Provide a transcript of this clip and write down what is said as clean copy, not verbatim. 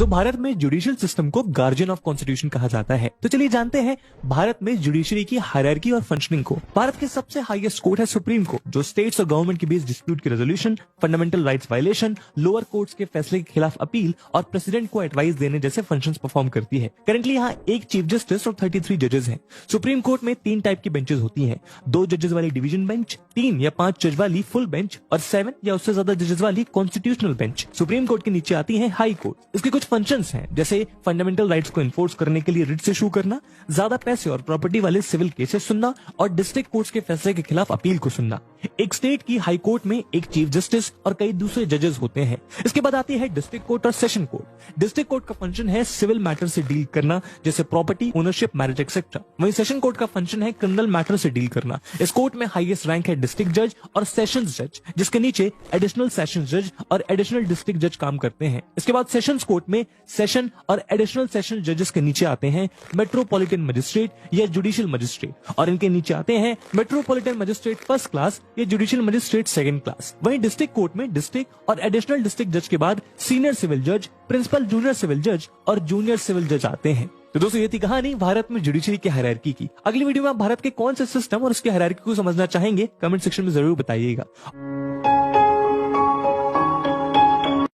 भारत में judicial system को guardian of constitution कहा जाता है। तो चलिए जानते हैं भारत में जुडिशरी की हायरार्की और फंक्शनिंग को। भारत के सबसे हाईएस्ट कोर्ट है सुप्रीम कोर्ट, जो स्टेट्स और गवर्नमेंट के बीच डिस्प्यूट की resolution, fundamental rights violation, lower courts के फैसले के खिलाफ अपील और प्रेसिडेंट को एडवाइस देने जैसे फंक्शंस परफॉर्म करती है। करंटली यहाँ एक चीफ जस्टिस और 33 जजेस हैं। सुप्रीम कोर्ट में 3 टाइप की बेंचेस होती हैं, 2 जजेस वाली डिवीजन बेंच, 3 या 5 जज वाली फुल बेंच और 7 या उससे ज्यादा जजेस वाली कॉन्स्टिट्यूशनल बेंच। सुप्रीम कोर्ट के नीचे आती है हाई कोर्ट। इसके कुछ फंक्शंस हैं, जैसे फंडामेंटल राइट्स को इन्फोर्स करने के लिए रिट्स इशू करना, ज्यादा पैसे और प्रॉपर्टी वाले सिविल केसेस सुनना और डिस्ट्रिक्ट कोर्ट्स के फैसले के खिलाफ अपील को सुनना। एक स्टेट की हाई कोर्ट में एक चीफ जस्टिस और कई दूसरे जजेस होते हैं। इसके बाद आती है डिस्ट्रिक्ट कोर्ट और सेशन कोर्ट। डिस्ट्रिक्ट कोर्ट का फंक्शन है सिविल मैटर से डील करना, जैसे प्रॉपर्टी, ओनरशिप, मैरिज एक्सेट्रा। वहीं सेशन कोर्ट का फंक्शन है क्रिमिनल मैटर से डील करना। इस कोर्ट में हाईएस्ट रैंक है डिस्ट्रिक्ट जज और सेशंस जज, जिसके नीचे एडिशनल सेशंस जज और एडिशनल डिस्ट्रिक्ट जज काम करते हैं। इसके बाद सेशंस कोर्ट में सेशन और एडिशनल सेशन जजेस के नीचे आते हैं मेट्रोपॉलिटन मजिस्ट्रेट या जुडिशियल मजिस्ट्रेट, और इनके नीचे आते हैं मेट्रोपॉलिटन मजिस्ट्रेट फर्स्ट क्लास या जुडिशियल मजिस्ट्रेट सेकंड क्लास। वहीं डिस्ट्रिक्ट कोर्ट में डिस्ट्रिक्ट और एडिशनल डिस्ट्रिक्ट जज के बाद सीनियर सिविल जज, प्रिंसिपल जूनियर सिविल जज और जूनियर सिविल जज आते हैं। तो दोस्तों ये थी कहानी भारत में जुडिशरी की हायरार्की की। अगली वीडियो में आप भारत के कौन से सिस्टम और उसकी हायरार्की को समझना चाहेंगे, कमेंट सेक्शन में जरूर बताइएगा।